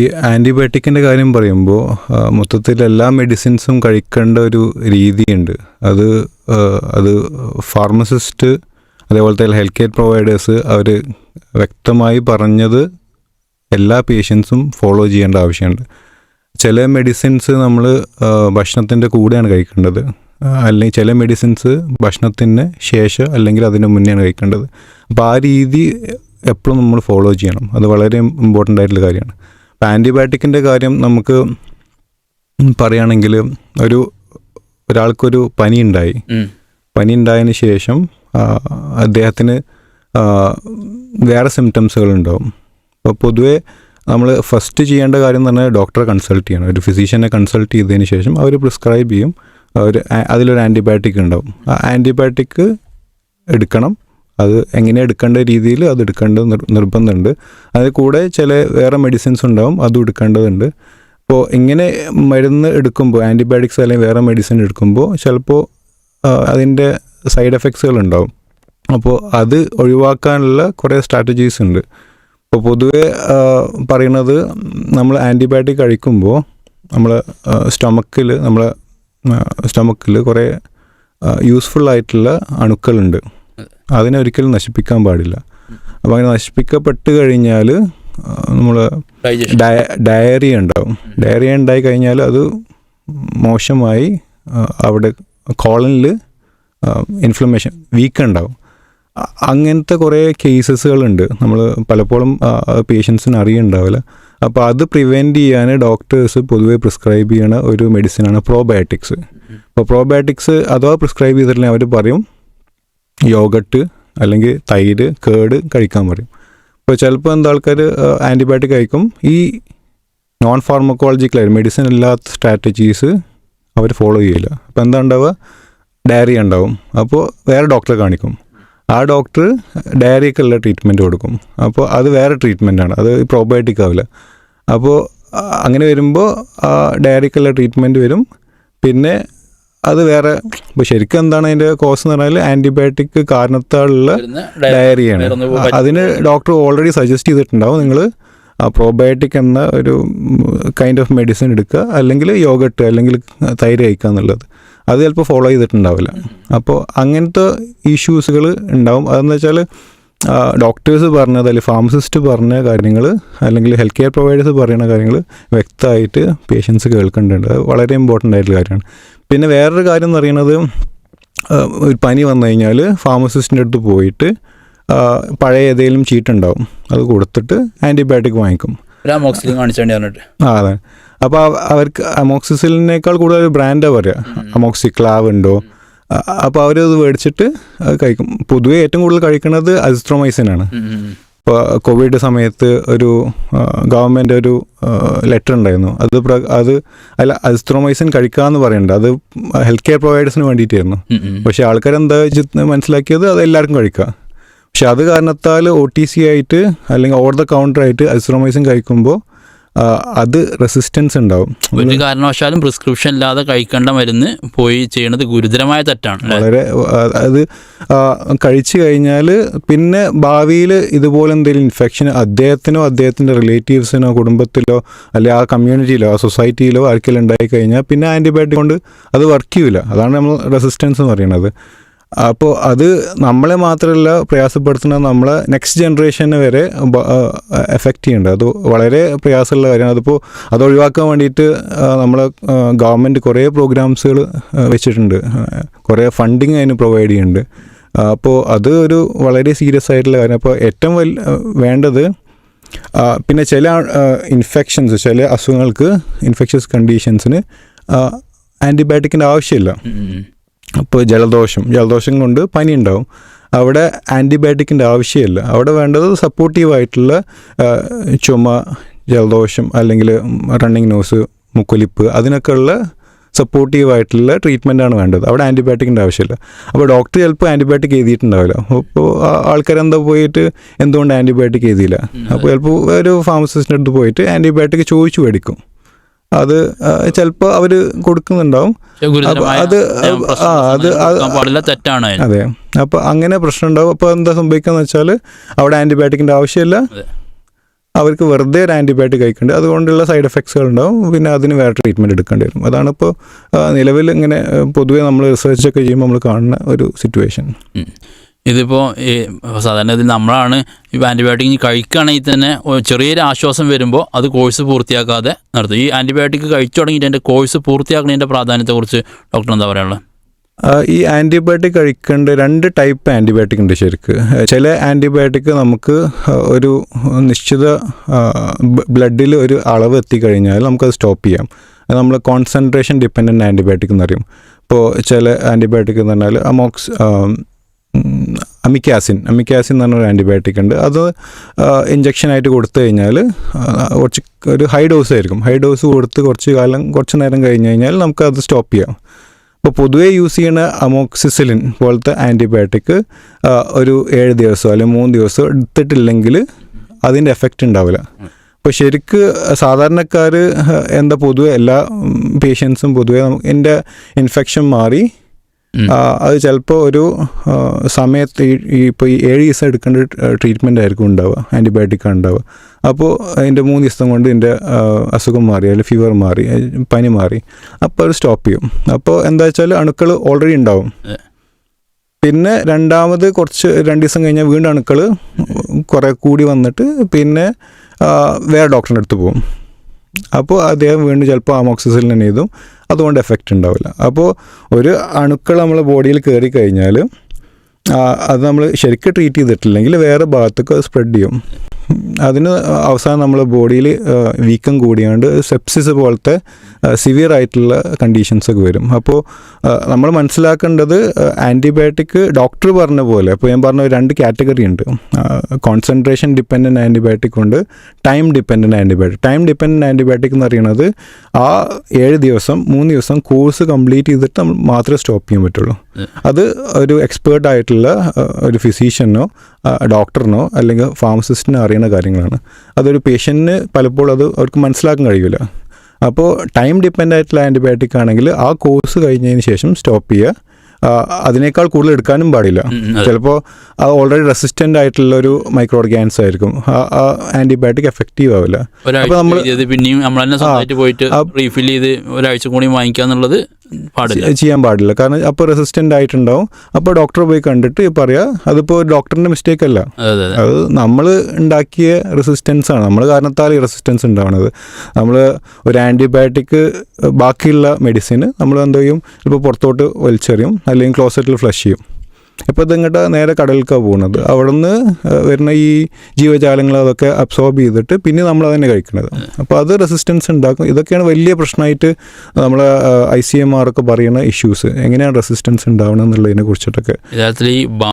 ഈ ആൻറ്റിബയോട്ടിക്കിൻ്റെ കാര്യം പറയുമ്പോൾ മൊത്തത്തിൽ എല്ലാ മെഡിസിൻസും കഴിക്കേണ്ട ഒരു രീതിയുണ്ട്. അത് ഫാർമസിസ്റ്റ് അതേപോലത്തെ ഹെൽത്ത് കെയർ പ്രൊവൈഡേഴ്സ് അവർ വ്യക്തമായി പറഞ്ഞത് എല്ലാ പേഷ്യൻസും ഫോളോ ചെയ്യേണ്ട ആവശ്യമുണ്ട്. ചില മെഡിസിൻസ് നമ്മൾ ഭക്ഷണത്തിൻ്റെ കൂടെയാണ് കഴിക്കേണ്ടത്, അല്ലെങ്കിൽ ചില മെഡിസിൻസ് ഭക്ഷണത്തിന് ശേഷം അല്ലെങ്കിൽ അതിന് മുന്നെയാണ് കഴിക്കേണ്ടത്. അപ്പോൾ ആ രീതി എപ്പോഴും നമ്മൾ ഫോളോ ചെയ്യണം. അത് വളരെ ഇമ്പോർട്ടൻ്റ് ആയിട്ടുള്ള കാര്യമാണ്. അപ്പോൾ ആൻറ്റിബയോട്ടിക്കിൻ്റെ കാര്യം നമുക്ക് പറയുകയാണെങ്കിൽ ഒരാൾക്കൊരു പനി ഉണ്ടായതിന് ശേഷം അദ്ദേഹത്തിന് വേറെ സിംറ്റംസുകൾ ഉണ്ടാവും. അപ്പോൾ പൊതുവേ നമ്മൾ ഫസ്റ്റ് ചെയ്യേണ്ട കാര്യം എന്ന് പറഞ്ഞാൽ ഡോക്ടറെ കൺസൾട്ട് ചെയ്യണം. ഒരു ഫിസീഷ്യനെ കൺസൾട്ട് ചെയ്തതിന് ശേഷം അവർ പ്രിസ്ക്രൈബ് ചെയ്യും. അതിലൊരു ആൻറ്റിബയോട്ടിക് ഉണ്ടാവും. ആ ആൻറ്റിബയോട്ടിക് എടുക്കണം. അത് എങ്ങനെ എടുക്കേണ്ട രീതിയിൽ അത് എടുക്കേണ്ടത് നിർബന്ധമുണ്ട്. അതിൽ കൂടെ ചില വേറെ മെഡിസിൻസ് ഉണ്ടാവും, അതും എടുക്കേണ്ടതുണ്ട്. അപ്പോൾ ഇങ്ങനെ മരുന്ന് എടുക്കുമ്പോൾ ആൻറ്റിബയോട്ടിക്സ് അല്ലെങ്കിൽ വേറെ മെഡിസിൻ എടുക്കുമ്പോൾ ചിലപ്പോൾ അതിൻ്റെ സൈഡ് എഫക്ട്സുകൾ ഉണ്ടാവും. അപ്പോൾ അത് ഒഴിവാക്കാനുള്ള കുറേ കുറേ ഉണ്ട്. ഇപ്പോൾ പൊതുവെ പറയുന്നത് നമ്മൾ ആൻറ്റിബയോട്ടിക് കഴിക്കുമ്പോൾ സ്റ്റൊമക്കിൽ കുറേ യൂസ്ഫുൾ ആയിട്ടുള്ള അണുക്കളുണ്ട്. അതിനെ ഒരിക്കലും നശിപ്പിക്കാൻ പാടില്ല. അപ്പോൾ അങ്ങനെ നശിപ്പിക്കപ്പെട്ട് കഴിഞ്ഞാൽ നമ്മൾ ഡയറിയ ഉണ്ടാവും. ഡയറിയ ഉണ്ടായി കഴിഞ്ഞാൽ അത് മോശമായി അവിടെ കോളനിൽ ഇൻഫ്ലമേഷൻ വീക്കുണ്ടാവും. അങ്ങനത്തെ കുറേ കേസസുകളുണ്ട്. നമ്മൾ പലപ്പോഴും പേഷ്യൻസിന് അറിയുന്നുണ്ടാവില്ല. അപ്പോൾ അത് പ്രിവെൻറ്റ് ചെയ്യാൻ ഡോക്ടേഴ്സ് പൊതുവെ പ്രിസ്ക്രൈബ് ചെയ്യണ ഒരു മെഡിസിനാണ് പ്രോബയോട്ടിക്സ്. അപ്പോൾ പ്രോബയോട്ടിക്സ് അഥവാ പ്രിസ്ക്രൈബ് ചെയ്തിട്ടില്ലെങ്കിൽ അവർ പറയും യോഗട്ട് അല്ലെങ്കിൽ തൈര് കേട് കഴിക്കാൻ പറയും. അപ്പോൾ ചിലപ്പോൾ എന്താ ആൾക്കാർ ആൻറ്റിബയോട്ടിക് കഴിക്കും. ഈ നോൺ ഫാർമക്കോളജിക്കലായിട്ട് മെഡിസിൻ ഇല്ലാത്ത സ്ട്രാറ്റജീസ് അവർ ഫോളോ ചെയ്യില്ല. അപ്പോൾ എന്താ ഉണ്ടാവുക, ഡയറിയ ഉണ്ടാവും. അപ്പോൾ വേറെ ഡോക്ടറെ കാണിക്കും. ആ ഡോക്ടർ ഡയറിയക്കുള്ള ട്രീറ്റ്മെൻറ്റ് കൊടുക്കും. അപ്പോൾ അത് വേറെ ട്രീറ്റ്മെൻറ്റാണ്, അത് പ്രോബയോട്ടിക് ആവില്ല. അപ്പോൾ അങ്ങനെ വരുമ്പോൾ ആ ഡയറിയക്കുള്ള ട്രീറ്റ്മെൻറ്റ് വരും. പിന്നെ അത് വേറെ. ഇപ്പോൾ ശരിക്കും എന്താണ് അതിൻ്റെ കോസ് എന്ന് പറഞ്ഞാൽ ആൻറ്റിബയോട്ടിക് കാരണത്താലുള്ള ഡയറിയാണ്. അതിന് ഡോക്ടർ ഓൾറെഡി സജസ്റ്റ് ചെയ്തിട്ടുണ്ടാവും, നിങ്ങൾ പ്രോബയോട്ടിക് എന്ന ഒരു കൈൻഡ് ഓഫ് മെഡിസിൻ എടുക്കുക, അല്ലെങ്കിൽ യോഗട്ട് അല്ലെങ്കിൽ തൈര് കഴിക്കുക എന്നുള്ളത്. അത് ചിലപ്പോൾ ഫോളോ ചെയ്തിട്ടുണ്ടാവില്ല. അപ്പോൾ അങ്ങനത്തെ ഇഷ്യൂസുകൾ ഉണ്ടാവും. അതെന്ന് വെച്ചാൽ ഡോക്ടേഴ്സ് പറഞ്ഞത് അല്ലെങ്കിൽ ഫാർമസിസ്റ്റ് പറഞ്ഞ കാര്യങ്ങൾ അല്ലെങ്കിൽ ഹെൽത്ത് കെയർ പ്രൊവൈഡേഴ്സ് പറയുന്ന കാര്യങ്ങൾ വ്യക്തമായിട്ട് പേഷ്യൻസ് കേൾക്കേണ്ടതുണ്ട്. അത് വളരെ ഇമ്പോർട്ടൻ്റ് ആയിട്ടുള്ള കാര്യമാണ്. പിന്നെ വേറൊരു കാര്യം എന്ന് പറയുന്നത്, ഒരു പനി വന്നു കഴിഞ്ഞാൽ ഫാർമസിസ്റ്റിൻ്റെ അടുത്ത് പോയിട്ട് പഴയ ഏതെങ്കിലും ചീട്ടുണ്ടാവും, അത് കൊടുത്തിട്ട് ആൻറ്റിബയോട്ടിക് വാങ്ങിക്കും. അതെ. അപ്പോൾ അവർക്ക് അമോക്സിസിലിനേക്കാൾ കൂടുതൽ ബ്രാൻഡാണ് പറയുക, അമോക്സിക്ലാവ് ഉണ്ടോ. അപ്പോൾ അവരത് മേടിച്ചിട്ട് കഴിക്കും. പൊതുവെ ഏറ്റവും കൂടുതൽ കഴിക്കുന്നത് അസിത്രോമൈസിനാണ്. ഇപ്പോൾ കോവിഡ് സമയത്ത് ഒരു ഗവൺമെൻറ് ഒരു ലെറ്റർ ഉണ്ടായിരുന്നു. അത് അസിത്രോമൈസിൻ കഴിക്കാമെന്ന് പറയണ്ട, അത് ഹെൽത്ത് കെയർ പ്രൊവൈഡേഴ്സിന് വേണ്ടിയിട്ടായിരുന്നു. പക്ഷേ ആൾക്കാരെന്താ മനസ്സിലാക്കിയത്, അത് എല്ലാവർക്കും കഴിക്കാം. പക്ഷെ അത് കാരണത്താൽ OTC ആയിട്ട് അല്ലെങ്കിൽ ഓവർ ദ കൗണ്ടർ ആയിട്ട് അസിത്രോമൈസിൻ കഴിക്കുമ്പോൾ അത് റെസിസ്റ്റൻസ് ഉണ്ടാവും. ഒരു കാരണവശാലും പ്രിസ്ക്രിപ്ഷൻ ഇല്ലാതെ കഴിക്കേണ്ട മരുന്ന് പോയി ചെയ്യുന്നത് ഗുരുതരമായ തെറ്റാണ്. വളരെ അത് കഴിച്ചു കഴിഞ്ഞാൽ പിന്നെ ഭാവിയിൽ ഇതുപോലെ എന്തെങ്കിലും ഇൻഫെക്ഷൻ അദ്ദേഹത്തിനോ അദ്ദേഹത്തിൻ്റെ റിലേറ്റീവ്സിനോ കുടുംബത്തിലോ അല്ലെങ്കിൽ ആ കമ്മ്യൂണിറ്റിയിലോ ആ സൊസൈറ്റിയിലോ ആർക്കെങ്കിലും ഉണ്ടായിക്കഴിഞ്ഞാൽ പിന്നെ ആൻറ്റിബയോട്ടിക് കൊണ്ട് അത് വർക്ക് ചെയ്യില്ല. അതാണ് നമ്മൾ റെസിസ്റ്റൻസ് എന്ന് പറയുന്നത്. അപ്പോൾ അത് നമ്മളെ മാത്രമല്ല പ്രയാസപ്പെടുത്തുന്നത്, നമ്മളെ നെക്സ്റ്റ് ജനറേഷനെ വരെ എഫക്റ്റ് ചെയ്യുന്നുണ്ട്. അത് വളരെ പ്രയാസമുള്ള കാര്യമാണ്. അതിപ്പോൾ അത് ഒഴിവാക്കാൻ വേണ്ടിയിട്ട് നമ്മളെ ഗവൺമെൻറ് കുറേ പ്രോഗ്രാംസുകൾ വെച്ചിട്ടുണ്ട്, കുറേ ഫണ്ടിങ് അതിന് പ്രൊവൈഡ് ചെയ്യുന്നുണ്ട്. അപ്പോൾ അത് ഒരു വളരെ സീരിയസ് ആയിട്ടുള്ള കാര്യം. അപ്പോൾ ഏറ്റവും വേണ്ടത് പിന്നെ ചില ഇൻഫെക്ഷൻസ്, ചില അസുഖങ്ങൾക്ക് ഇൻഫെക്ഷ്യസ് കണ്ടീഷൻസിന് ആൻറ്റിബയോട്ടിക്കിൻ്റെ ആവശ്യമില്ല. അപ്പോൾ ജലദോഷം കൊണ്ട് പനി ഉണ്ടാവും, അവിടെ ആൻറ്റിബയോട്ടിക്കിൻ്റെ ആവശ്യമില്ല. അവിടെ വേണ്ടത് സപ്പോർട്ടീവായിട്ടുള്ള ചുമ, ജലദോഷം അല്ലെങ്കിൽ റണ്ണിങ് നോസ്, മുക്കൊലിപ്പ്, അതിനൊക്കെ ഉള്ള സപ്പോർട്ടീവായിട്ടുള്ള ട്രീറ്റ്മെൻറ്റാണ് വേണ്ടത്. അവിടെ ആൻറ്റിബയോട്ടിക്കിൻ്റെ ആവശ്യമില്ല. അപ്പോൾ ഡോക്ടർ ചിലപ്പോൾ ആൻറ്റിബയോട്ടിക് എഴുതിയിട്ടുണ്ടാവില്ല. അപ്പോൾ ആൾക്കാരെന്താ പോയിട്ട് എന്തുകൊണ്ട് ആൻറ്റിബയോട്ടിക് എഴുതിയില്ല. അപ്പോൾ ചിലപ്പോൾ ഒരു ഫാർമസിസ്റ്റിൻ്റെ അടുത്ത് പോയിട്ട് ആൻറ്റിബയോട്ടിക് ചോദിച്ചു മേടിക്കും. അത് ചിലപ്പോൾ അവർ കൊടുക്കുന്നുണ്ടാവും. അതെ. അപ്പോൾ അങ്ങനെ പ്രശ്നം ഉണ്ടാവും. അപ്പോൾ എന്താ സംഭവിക്കാന്ന് വെച്ചാൽ അവിടെ ആൻറ്റിബയോട്ടിക്കിൻ്റെ ആവശ്യമില്ല, അവർക്ക് വെറുതെ ഒരു ആൻറ്റിബയോട്ടിക് കഴിക്കേണ്ടത്, അതുകൊണ്ടുള്ള സൈഡ് എഫക്ട്സുകൾ ഉണ്ടാവും. പിന്നെ അതിന് വേറെ ട്രീറ്റ്മെൻറ്റ് എടുക്കേണ്ടി വരും. അതാണിപ്പോൾ നിലവിൽ ഇങ്ങനെ പൊതുവേ നമ്മൾ റിസർച്ചൊക്കെ ചെയ്യുമ്പോൾ നമ്മൾ കാണുന്ന ഒരു സിറ്റുവേഷൻ. ഇതിപ്പോൾ ഈ സാധാരണ ഇതിൽ നമ്മളാണ് ഈ ആൻറ്റിബയോട്ടിക് കഴിക്കുകയാണെങ്കിൽ തന്നെ ചെറിയൊരു ആശ്വാസം വരുമ്പോൾ അത് കോഴ്സ് പൂർത്തിയാക്കാതെ നടത്തും. ഈ ആൻറ്റിബയോട്ടിക് കഴിച്ചു തുടങ്ങിയിട്ട് എൻ്റെ കോഴ്സ് പൂർത്തിയാക്കുന്നതിൻ്റെ പ്രാധാന്യത്തെക്കുറിച്ച് ഡോക്ടർ എന്താ പറയാനുള്ളത്? ഈ ആൻറ്റിബയോട്ടിക് കഴിക്കേണ്ട 2 ടൈപ്പ് ആൻറ്റിബയോട്ടിക് ഉണ്ട് ശരിക്ക്. ചില ആൻറ്റിബയോട്ടിക് നമുക്ക് ഒരു നിശ്ചിത ബ്ലഡിൽ ഒരു അളവ് എത്തിക്കഴിഞ്ഞാൽ നമുക്കത് സ്റ്റോപ്പ് ചെയ്യാം. നമ്മൾ കോൺസെൻട്രേഷൻ ഡിപ്പെൻഡൻറ്റ് ആൻറ്റിബയോട്ടിക് എന്ന് പറയും. ഇപ്പോൾ ചില ആൻറ്റിബയോട്ടിക് എന്ന് പറഞ്ഞാൽ അമിക്കാസിൻ എന്ന് പറഞ്ഞൊരു ആൻറ്റിബയോട്ടിക് ഉണ്ട്. അത് ഇഞ്ചക്ഷനായിട്ട് കൊടുത്തു കഴിഞ്ഞാൽ ഒരു ഹൈ ഡോസ് ആയിരിക്കും. ഹൈ ഡോസ് കൊടുത്ത് കുറച്ച് നേരം കഴിഞ്ഞ് കഴിഞ്ഞാൽ നമുക്കത് സ്റ്റോപ്പ് ചെയ്യാം. ഇപ്പോൾ പൊതുവേ യൂസ് ചെയ്യുന്ന അമോക്സിസിലിൻ പോലത്തെ ആൻറ്റിബയോട്ടിക് ഒരു 7 ദിവസമോ അല്ലെങ്കിൽ 3 ദിവസമോ എടുത്തിട്ടില്ലെങ്കിൽ അതിൻ്റെ എഫക്റ്റ് ഉണ്ടാവില്ല. അപ്പോൾ ശരിക്ക് സാധാരണക്കാർ പൊതുവെ എല്ലാ പേഷ്യൻസും പൊതുവെ എൻ്റെ ഇൻഫെക്ഷൻ മാറി അത് ചിലപ്പോൾ ഒരു സമയത്ത് ഇപ്പോൾ ഈ 7 ദിവസം എടുക്കേണ്ട ട്രീറ്റ്മെൻ്റ് ആയിരിക്കും ഉണ്ടാവുക, ആൻറ്റിബയോട്ടിക്കാണ് ഉണ്ടാവുക. അപ്പോൾ അതിൻ്റെ 3 ദിവസം കൊണ്ട് എൻ്റെ അസുഖം മാറി, അല്ലെങ്കിൽ ഫീവർ മാറി, പനി മാറി, അപ്പോൾ അത് സ്റ്റോപ്പ് ചെയ്യും. അപ്പോൾ എന്താ വെച്ചാൽ അണുക്കൾ ഓൾറെഡി ഉണ്ടാവും. പിന്നെ രണ്ടാമത് 2 ദിവസം കഴിഞ്ഞാൽ വീണ്ടും അണുക്കൾ കുറേ കൂടി വന്നിട്ട് പിന്നെ വേറെ ഡോക്ടറിൻ്റെ അടുത്ത് പോകും. അപ്പോൾ അദ്ദേഹം വീണ്ടും ചിലപ്പോൾ അമോക്സിസിലിൻ തന്നെ ചെയ്തും, അതുകൊണ്ട് എഫക്റ്റ് ഉണ്ടാവില്ല. അപ്പോൾ ഒരു അണുക്കൾ നമ്മളെ ബോഡിയിൽ കയറി കഴിഞ്ഞാൽ അത് നമ്മൾ ശരിക്കും ട്രീറ്റ് ചെയ്തിട്ടില്ലെങ്കിൽ വേറെ ഭാഗത്തേക്ക് അത് സ്പ്രെഡ് ചെയ്യും. അതിന് അവസാനം നമ്മളെ ബോഡിയിൽ വീക്കം കൂടിയാണ്ട് സെപ്സിസ് പോലത്തെ സിവിയർ ആയിട്ടുള്ള കണ്ടീഷൻസൊക്കെ വരും. അപ്പോൾ നമ്മൾ മനസ്സിലാക്കേണ്ടത് ആൻറ്റിബയോട്ടിക് ഡോക്ടർ പറഞ്ഞ പോലെ, ഇപ്പോൾ ഞാൻ പറഞ്ഞ 2 കാറ്റഗറി ഉണ്ട്. കോൺസെൻട്രേഷൻ ഡിപ്പെൻഡൻറ്റ് ആൻറ്റിബയോട്ടിക് ഉണ്ട്, time dependent antibiotic. Time dependent antibiotic എന്ന് പറയുന്നത് ആ 7 ദിവസം 3 ദിവസം കോഴ്സ് കംപ്ലീറ്റ് ചെയ്തിട്ട് നമ്മൾ മാത്രമേ സ്റ്റോപ്പ് ചെയ്യാൻ പറ്റുള്ളൂ. അത് ഒരു എക്സ്പേർട്ട് ആയിട്ടുള്ള ഒരു ഫിസീഷ്യനോ ഡോക്ടറിനോ അല്ലെങ്കിൽ ഫാർമസിസ്റ്റിനോ അറിയുന്ന കാര്യങ്ങളാണ്. അതൊരു പേഷ്യൻറ്റിന് പലപ്പോഴും അത് അവർക്ക് മനസ്സിലാക്കാൻ കഴിയില്ല. അപ്പോൾ ടൈം ഡിപ്പെൻഡ് ആയിട്ടുള്ള ആൻറ്റിബയോട്ടിക് ആണെങ്കിൽ ആ കോഴ്സ് കഴിഞ്ഞതിന് ശേഷം സ്റ്റോപ്പ് ചെയ്യുക. അതിനേക്കാൾ കൂടുതൽ എടുക്കാനും പാടില്ല. ചിലപ്പോൾ അത് ഓൾറെഡി റെസിസ്റ്റൻ്റ് ആയിട്ടുള്ള ഒരു മൈക്രോ ഓർഗാൻസ് ആയിരിക്കും, ആ ആൻറ്റിബയോട്ടിക് എഫക്റ്റീവ് ആവില്ല. അപ്പോൾ നമ്മൾ പിന്നെയും നമ്മൾ തന്നെ പോയിട്ട് റീഫിൽ ചെയ്ത് ഒരാഴ്ച കൂടി വാങ്ങിക്കുക എന്നുള്ളത് ചെയ്യാൻ പാടില്ല. കാരണം അപ്പോൾ റെസിസ്റ്റൻ്റ് ആയിട്ടുണ്ടാവും. അപ്പോൾ ഡോക്ടറെ പോയി കണ്ടിട്ട് പറയാ അതിപ്പോൾ ഡോക്ടറിൻ്റെ മിസ്റ്റേക്ക് അല്ല, അത് നമ്മൾ ഉണ്ടാക്കിയ റെസിസ്റ്റൻസ് ആണ്. നമ്മൾ കാരണത്താൽ ഈ റെസിസ്റ്റൻസ് ഉണ്ടാവുന്നത്. നമ്മൾ ഒരു ആൻറ്റിബയോട്ടിക് ബാക്കിയുള്ള മെഡിസിന് നമ്മൾ എന്ത് ചെയ്യും, ഇപ്പോൾ പുറത്തോട്ട് വലിച്ചെറിയും അല്ലെങ്കിൽ ക്ലോസറ്റിൽ ഫ്ലഷ് ചെയ്യും. ഇപ്പോൾ ഇതിങ്ങോട്ട് നേരെ കടലിലേക്കാണ് പോകുന്നത്. അവിടെ നിന്ന് വരുന്ന ഈ ജീവജാലങ്ങൾ അതൊക്കെ അബ്സോർബ് ചെയ്തിട്ട് പിന്നെ നമ്മൾ അതന്നെ കഴിക്കുന്നത്. അപ്പോൾ അത് റെസിസ്റ്റൻസ് ഉണ്ടാക്കും. ഇതൊക്കെയാണ് വലിയ പ്രശ്നമായിട്ട് നമ്മളെ ICMR ഒക്കെ പറയുന്ന ഇഷ്യൂസ്. എങ്ങനെയാണ് റെസിസ്റ്റൻസ് ഉണ്ടാവുന്നത് എന്നുള്ളതിനെ കുറിച്ചിട്ടൊക്കെ. യഥാർത്ഥത്തിൽ ഈ